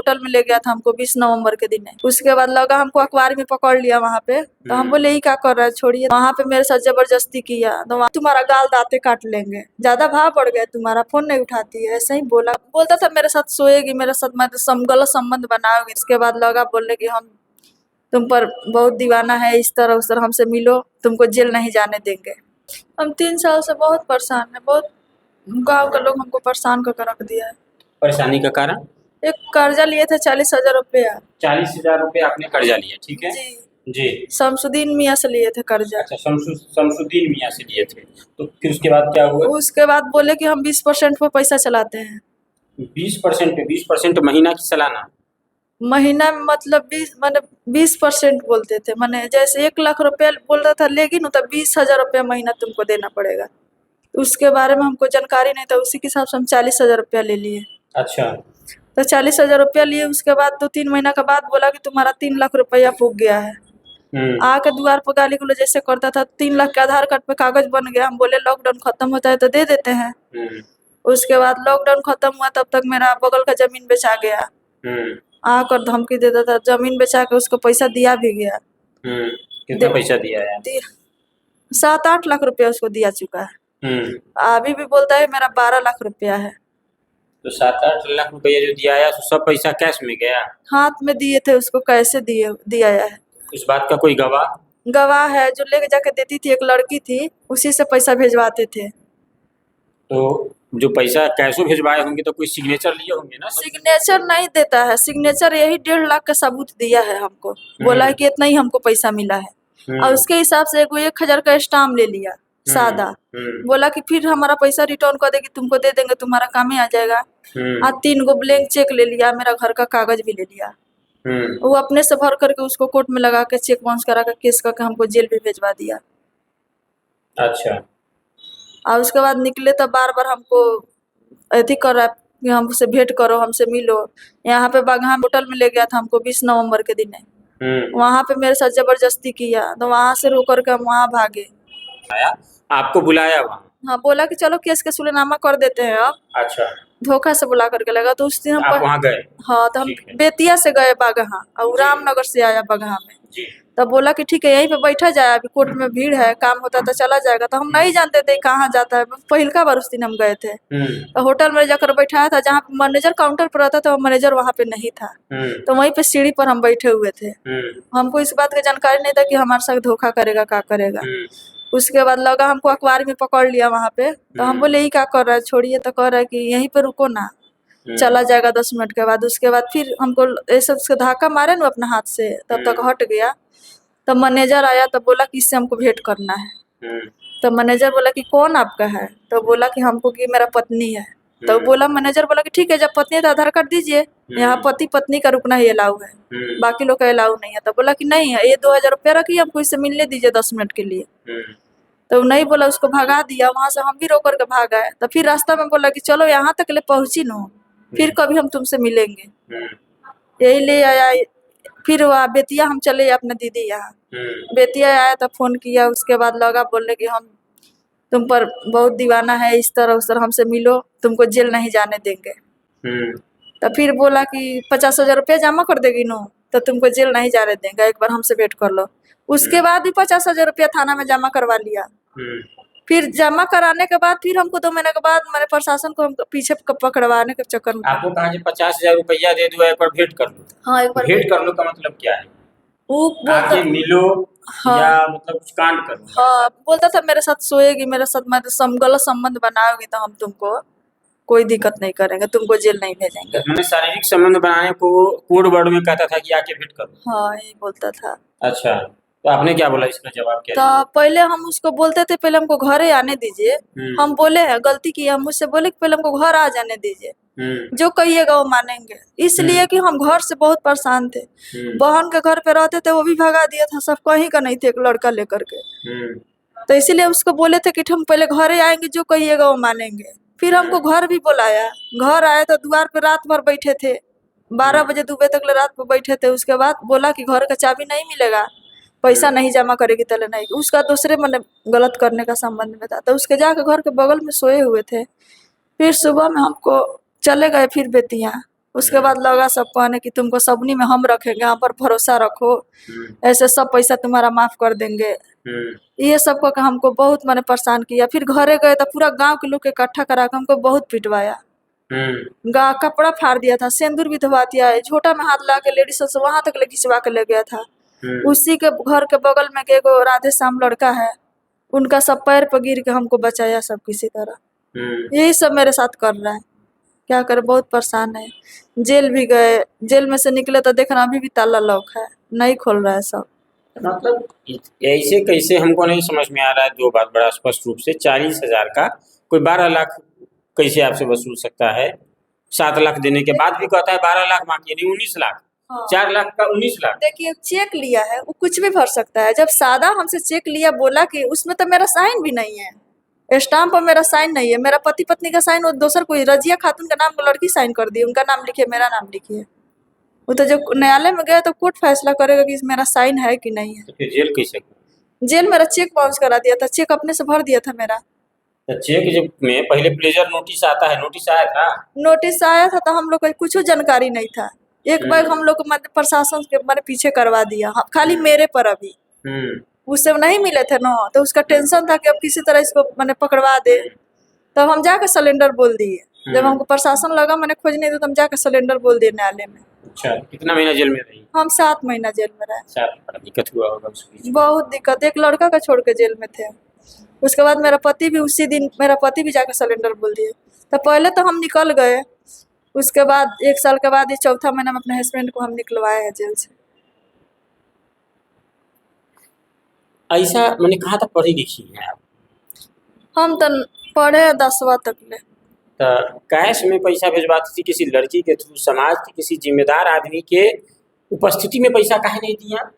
Hotel में ले गया था हमको 20 नवंबर के दिन। उसके बाद लगा हमको अखबार में पकड़ लिया वहाँ पे, तो हम बोले ये क्या कर रहा है, छोड़िए। वहाँ पे मेरे साथ जबरदस्ती किया, तो तुम्हारा गाल दांते काट लेंगे, ज्यादा भाव बढ़ गया तुम्हारा, फोन नहीं उठाती है, ऐसे ही बोलता था मेरे साथ सोएगी, मेरे साथ मैं गलत संबंध बनाओगी। इसके बाद लगा बोलने की हम तुम पर बहुत दीवाना है, इस तरह उस तरह, हमसे मिलो, तुमको जेल नहीं जाने देंगे। हम 3 साल से बहुत परेशान है, बहुत गाँव के लोग हमको परेशान करके रख दिया है। परेशानी का कारण? एक कर्जा लिए थे 40,000 रुपया। 40,000 रुपये आपने कर्जा लिया, ठीक है जी जी। शमसुद्दीन मियाँ से लिए थे कर्जा। अच्छा, शमसुद्दीन मियाँ से लिए थे, तो फिर उसके बाद क्या हुआ? उसके बाद बोले कि हम 20% पे पैसा चलाते हैं। 20% पे? 20% महीना की सालाना? महीना में मतलब 20% बोलते थे, मैंने जैसे 1 लाख रुपया बोल रहा था लेगी ना, तब 20,000 रुपया महीना तुमको देना पड़ेगा। उसके बारे में हमको जानकारी नहीं था, उसी के हिसाब से हम 40,000 रुपया ले लिए। अच्छा। तो 40,000 रुपया लिए, उसके बाद 2-3 महीना के बाद बोला कि तुम्हारा 3 लाख रुपया फूक गया है। आके द्वार पर गाली गुलो जैसे करता था। 3 लाख के आधार कार्ड पे कागज बन गया। हम बोले लॉकडाउन खत्म होता है तो दे देते हैं। उसके बाद लॉकडाउन खत्म हुआ, तब तक मेरा बगल का जमीन बेचा गया। आकर धमकी देता था, जमीन बेचा के उसको पैसा दिया भी गया। कितना पैसा दिया है? 7-8 लाख रुपया उसको दिया चुका है। अभी भी बोलता है मेरा 12 लाख रुपया है। तो 7-8 लाख रुपया जो दिया है, सब पैसा कैश में गया? हाथ में दिए थे उसको, कैसे दिया है। इस बात का कोई गवाह? गवाह है, जो लेके जाके देती थी, एक लड़की थी, उसी से पैसा भेजवाते थे। तो जो पैसा कैशो भेजवाए होंगे तो कोई सिग्नेचर लिए होंगे ना? सिग्नेचर नहीं देता है, सिग्नेचर यही 1.5 लाख का सबूत दिया है हमको। बोला है कि इतना ही हमको पैसा मिला है, और उसके हिसाब से 1,000 का स्टाम्प ले लिया सादा। बोला कि फिर हमारा पैसा रिटर्न कर देगी, तुमको दे देंगे, तुम्हारा काम ही आ जाएगा। 3 गो ब्लैंक चेक ले लिया, मेरा घर का कागज भी ले लिया। वो अपने से भर करके उसको कोर्ट में लगा के चेक बाउंस करा के केस करके हमको जेल भी भेजवा दिया। अच्छा। और उसके बाद निकले तो बार बार हमको अथी कर रहा है कि हमसे भेंट करो, हमसे मिलो। यहाँ पे बागहा होटल में ले गया था हमको 20 नवंबर के दिन। वहाँ पे मेरे साथ जबरदस्ती किया, तो वहाँ से रो करके हम वहाँ भागे। आपको बुलाया वहाँ? हाँ, बोला कि चलो केस के सुलेनामा कर देते हैं अब। अच्छा। धोखा से बुला करके लगा, तो उस दिन हम वहाँ गए? हाँ, तो हम बेतिया से गए बागहा, और रामनगर से आया बागहा में। तब बोला कि ठीक है यहीं पे बैठा जाए, अभी कोर्ट में भीड़ है, काम होता तो चला जाएगा। तो हम नहीं जानते थे कहाँ जाता है, पहलका बार उस दिन हम गए थे। तो होटल में जाकर बैठाया था, जहाँ मैनेजर काउंटर पर रहता था, वो मैनेजर वहाँ पे नहीं था। तो वहीं पे सीढ़ी पर हम बैठे हुए थे। हमको इस बात की जानकारी नहीं था कि हमारे साथ धोखा करेगा, क्या करेगा। उसके बाद लगा हमको अखबार में पकड़ लिया वहाँ पे, तो हम बोले ये क्या कर रहा है, छोड़िए। तो कह रहा है कि यहीं पे रुको ना, चला जाएगा 10 मिनट के बाद। उसके बाद फिर हमको ऐसे धक्का मारे ना अपने हाथ से, तब तक हट गया। तब मैनेजर आया, तो बोला कि इससे हमको भेंट करना है। तो मैनेजर बोला कि कौन आपका है, तो बोला कि हमको कि मेरा पत्नी है। तो बोला मैनेजर बोला कि ठीक है, जब पत्नी है तो आधार कार्ड दीजिए, यहाँ पति पत्नी का रुकना ही अलाउ है, बाकी लोग का अलाउ नहीं है। तो बोला कि नहीं है, ये 2,000 रुपया रखिए, हमको इससे मिलने दीजिए 10 मिनट के लिए। तो नहीं बोला, उसको भगा दिया वहाँ से। हम भी रो करके भाग आए। तो फिर रास्ता में बोला कि चलो यहाँ तक ले पहुँची नो, फिर कभी हम तुमसे मिलेंगे। यही ले आया। फिर वहाँ बेतिया हम चले अपने दीदी यहाँ। बेतिया आया तो फोन किया, उसके बाद लगा बोलने कि हम तुम पर बहुत दीवाना है, इस तरह उस तरह, हमसे मिलो, तुमको जेल नहीं जाने देंगे। तो फिर बोला कि 50,000 रुपया जमा कर देगी नो, तो तुमको जेल नहीं जाने देंगे, एक बार हमसे भेंट कर लो। उसके बाद भी 50,000 रुपया थाना में जमा करवा लिया। फिर जमा कराने के बाद फिर हमको 2 महीने के बाद मैंने प्रशासन को हमको पीछे पकड़वाने के चक्कर में। आपको कहा कि 50,000 रुपया दे दो, एक बार भेंट कर लो। हाँ, एक बार भेंट कर लो का मतलब क्या है? वो आके मिलो। हाँ, या मतलब कुछ कांड करो। हाँ, बोलता था मेरे साथ सोएगी, मेरे साथ गलत संबंध बनाओगी तो हम तुमको कोई दिक्कत नहीं करेंगे, तुमको जेल नहीं भेजेंगे। मैंने शारीरिक संबंध बनाने को कोड वर्ड में कहता था कि आके भेंट करो। हाँ, यही बोलता था। अच्छा, तो आपने क्या बोला, इसका जवाब क्या? तो पहले हम उसको बोलते थे पहले हमको घरे आने दीजिए। हम बोले हैं गलती की, हम मुझसे बोले कि पहले हमको घर आ जाने दीजिए, जो कहिएगा वो मानेंगे। इसलिए कि हम घर से बहुत परेशान थे। बहन के घर पे रहते थे, वो भी भगा दिया था, सब कहीं का नहीं थे, एक लड़का लेकर के। तो इसीलिए उसको बोले थे कि हम पहले घरे आएंगे, जो कहिएगा वो मानेंगे। फिर हमको घर भी बुलाया, घर आए तो द्वार पे रात भर बैठे थे, 12 बजे 2 बजे तक रात पर बैठे थे। उसके बाद बोला कि घर का चाबी नहीं मिलेगा, पैसा नहीं जमा करेगी तले नहीं। उसका दूसरे मैंने गलत करने का संबंध में था, तो उसके जाके घर के बगल में सोए हुए थे। फिर सुबह में हमको चले गए फिर बेतिया। उसके बाद लगा सब कहने कि तुमको सबनी में हम रखेंगे, यहाँ पर भरोसा रखो, ऐसे सब पैसा तुम्हारा माफ कर देंगे। ये सब को हमको बहुत मैंने परेशान किया। फिर घरे गए तो पूरा गांव के लोग इकट्ठा करा के हमको बहुत पिटवाया। कपड़ा फाड़ दिया था, सिंदूर भी धोवा दिया है, झोटा में हाथ ला के लेडीज से वहां तक ले खिंचवा के ले गया था। उसी के घर के बगल में एगो राधे श्याम लड़का है, उनका सब पैर पर गिर के हमको बचाया सब किसी तरह। यही सब मेरे साथ कर रहा है, क्या करे, बहुत परेशान है। जेल भी गए, जेल में से निकले तो देखना अभी भी ताला लॉक है, नहीं खोल रहा है सब। मतलब ऐसे कैसे हमको नहीं समझ में आ रहा है। दो बात बड़ा स्पष्ट रूप से, 40,000 का कोई 12 लाख कैसे आपसे वसूल सकता है? 7 लाख देने के बाद भी कहता है 12 लाख बाकी, नहीं 19 लाख। हाँ। 4 लाख का 19 लाख। देखिए चेक लिया है, वो कुछ भी भर सकता है। जब सादा हमसे चेक लिया, बोला कि उसमें तो मेरा साइन भी नहीं है, स्टाम्प पर मेरा साइन नहीं है, मेरा पति पत्नी का साइन, वो दूसर कोई रजिया खातून का नाम को लड़की साइन कर दी, उनका नाम लिखिए, मेरा नाम लिखिए। वो तो जब न्यायालय में गया तो कोर्ट फैसला करेगा कि मेरा साइन है कि नहीं है। तो फिर जेल कैसे? जेल मेरा चेक बाउंस करा दिया था, चेक अपने से भर दिया था मेरा। तो चेक जब में पहले प्लेजर नोटिस आता है, नोटिस आया था? नोटिस आया था तो हम लोग को कुछ जानकारी नहीं था। एक बार हम लोग को मध्य प्रशासन के मैंने पीछे करवा दिया, खाली मेरे पर अभी उससे नहीं मिले थे ना, तो उसका टेंशन था कि अब किसी तरह इसको मैंने पकड़वा दे। तब हम जाकर सिलेंडर बोल दिए। जब हमको प्रशासन लगा मैंने खोज नहीं दिया, तो हम जाकर सिलेंडर बोल दिए न्यायालय में। अच्छा, कितना महीना जेल में रही? हम 7 महीना जेल में रहे। 7। बड़ा दिक्कत हुआ होगा उस बीच में। बहुत दिक्कत, एक लड़का का छोड़ के जेल में थे। उसके बाद मेरा पति भी उसी दिन, मेरा पति भी जाकर सिलेंडर बोल दिए। तो पहले तो हम निकल गए, उसके बाद 1 साल के बाद ये चौथा महीना में अपने हस्बैंड को हम निकलवाए हैं जेल से। ऐसा मैंने कहा था पढ़ी लिखी है आप? हम तो पढ़े 10वां तक ले। तो कैश में पैसा भिजवाती थी किसी लड़की के थ्रू, समाज के किसी जिम्मेदार आदमी के उपस्थिति में पैसा काहे नहीं दिया?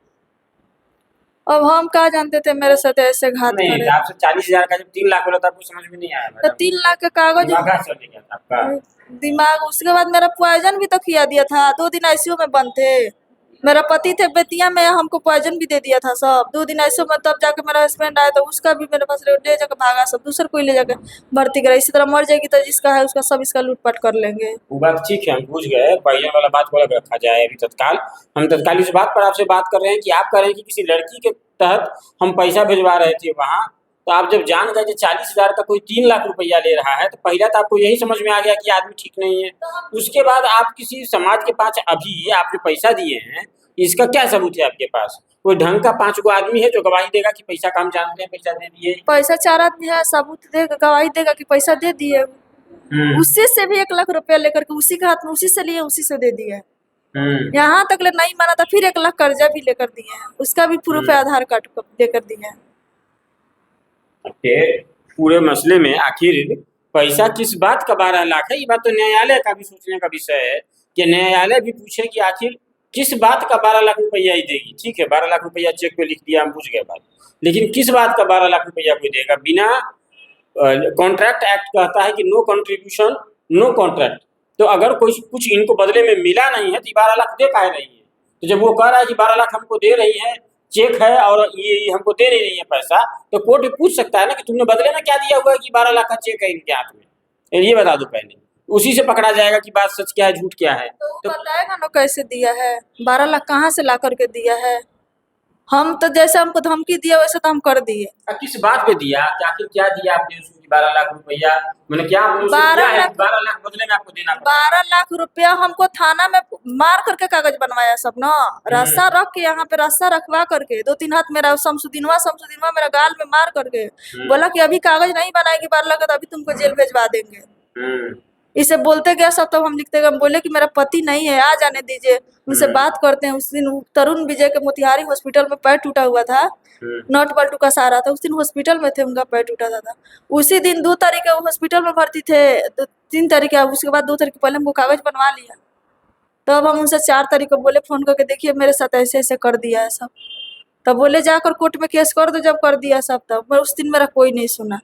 अब हम कहा जानते थे मेरे साथ ऐसे घात नहीं, करे। आपसे 40,000 का जब 3 लाख बोला था आपको समझ में नहीं आया? तो 3 लाख का कागज दिमाग कहाँ चल गया था आपका? दिमाग। उसके बाद मेरा पॉइजन भी तो खिया दिया था, 2 दिन आईसीयू में बंद थे। मेरा पति थे बेतिया में, हमको पॉइजन भी दे दिया था सब। 2 दिन आईसीयू में, तब जाके मेरा हस्बैंड आया तो उसका भी मेरे पास ले जाकर भागा सब, दूसर कोई ले जाकर भर्ती करा। इसी तरह मर जाएगी तो जिसका है उसका सब इसका लूटपाट कर लेंगे। वो बात ठीक है, हम पूछ गए, पॉइजन वाला बात को अलग रखा जाए अभी तत्काल। हम तत्काल इस बात पर आपसे बात कर रहे हैं कि आप कह रहे हैं कि किसी लड़की के तहत हम पैसा भिजवा रहे थे वहाँ, तो आप जब जान गए कि 40,000 का कोई 3 लाख रुपया ले रहा है, तो पहला तो आपको यही समझ में आ गया कि आदमी ठीक नहीं है। उसके बाद आप किसी समाज के पास अभी आपने पैसा दिए हैं, इसका क्या सबूत है आपके पास? कोई ढंग का 5 गो आदमी है जो गवाही देगा कि पैसा का हम जानते हैं, पैसा दे दिए? पैसा 4 आदमी है, सबूत देगा, गवाही देगा कि पैसा दे दिए। उससे से भी 1 लाख रुपया लेकर के उसी के हाथ में, उसी से लिए, उसी से दे दिए। यहाँ तक ले नहीं माना था, फिर 1 लाख कर्जा भी लेकर दिए हैं, उसका भी प्रूफ है, आधार कार्ड देकर दिए हैं। पूरे मसले में आखिर पैसा किस बात का 12 लाख है? ये बात तो न्यायालय का भी सोचने का विषय है कि न्यायालय भी पूछे कि आखिर किस बात का 12 लाख रुपया ही देगी। ठीक है, 12 लाख रुपया चेक पे लिख दिया, हम पूछ गए बात, लेकिन किस बात का 12 लाख रुपया कोई देगा? बिना कॉन्ट्रैक्ट एक्ट कहता है कि नो कंट्रीब्यूशन नो कॉन्ट्रैक्ट। तो अगर कोई कुछ इनको बदले में मिला नहीं है तो 12 लाख दे काहे रही है? तो जब वो कह रहा है कि 12 लाख हमको दे रही है, चेक है और ये हमको दे नहीं रही है पैसा, तो कोर्ट भी पूछ सकता है ना कि तुमने बदले में क्या दिया हुआ है कि 12 लाख का चेक है इनके हाथ में, ये बता दो पहले। उसी से पकड़ा जाएगा कि बात सच क्या है झूठ क्या है। तो बताएगा ना कैसे दिया है, 12 लाख कहाँ से ला करके दिया है। हम तो जैसे हमको धमकी दिया वैसे तो हम कर दिए। किस बात पे दिया, आखिर क्या दिया आपने उसको? 12 लाख रुपया मैंने क्या 12 लाख बदले में आपको देना? 12 लाख रुपया हमको थाना में मार करके कागज बनवाया सब ना, रास्ता रख के, यहाँ पे रास्ता रखवा करके 2-3 हाथ मेरा शमसुद्दीनवा मेरा गाल में मार करके बोला कि अभी कागज नहीं बनाएगी 12 लाख तो अभी तुमको जेल भेजवा देंगे। इसे बोलते गया सब, तब हम लिखते गए। हम बोले कि मेरा पति नहीं है, आ जाने दीजिए, उनसे बात करते हैं। उस दिन तरुण विजय के मोतिहारी हॉस्पिटल में पैर टूटा हुआ था, नट बल्टू का सहारा था, उस दिन हॉस्पिटल में थे, उनका पैर टूटा था। उसी दिन 2 तारीख को हॉस्पिटल में भर्ती थे, 3 तारीख उसके बाद 2 तारीख पहले हमको कागज बनवा लिया। तब हम उनसे 4 तारीख को बोले फोन करके, देखिए मेरे साथ ऐसे ऐसे कर दिया है सब। तब बोले जाकर कोर्ट में केस कर दो। जब कर दिया सब, तब उस दिन मेरा कोई नहीं सुना।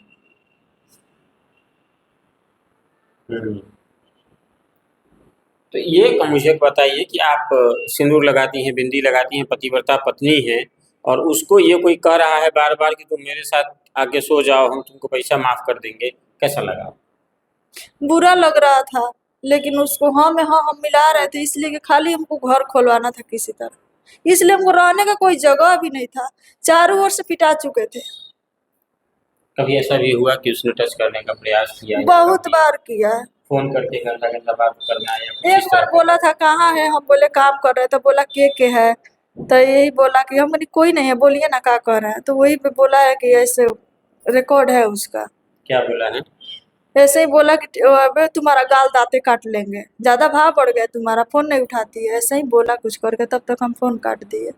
तो ये मुझे बताइए कि आप सिंदूर लगाती हैं, बिंदी लगाती हैं, पतिव्रता पत्नी हैं, और उसको ये कोई कह रहा है बार बार कि तुम मेरे साथ आके सो जाओ, हम तुमको पैसा माफ कर देंगे, कैसा लगा? बुरा लग रहा था, लेकिन उसको हम मिला रहे थे इसलिए कि खाली हमको घर खोलवाना था किसी तरह, इसलिए हमको रहने का कोई जगह भी नहीं था, चारों ओर से पिटा चुके थे। कभी ऐसा भी हुआ कि उसने टच करने का प्रयास किया या बहुत कभी बार किया है। फोन करके गंदा गंदा बात करना या कुछ एक इस बार तरह का? बोला था कहाँ है, हम बोले काम कर रहे, तो बोला के है, तो यही बोला कि हम बोली कोई नहीं है, बोलिए ना क्या कर रहे हैं, तो वही पे बोला है कि ऐसे रिकॉर्ड है उसका। क्या बोला है? ऐसे ही बोला कि अबे तुम्हारा गाल दांते काट लेंगे, ज्यादा भाव बढ़ गया तुम्हारा, फोन नहीं उठाती है, ऐसे ही बोला कुछ करके, तब तक हम फोन काट दिए।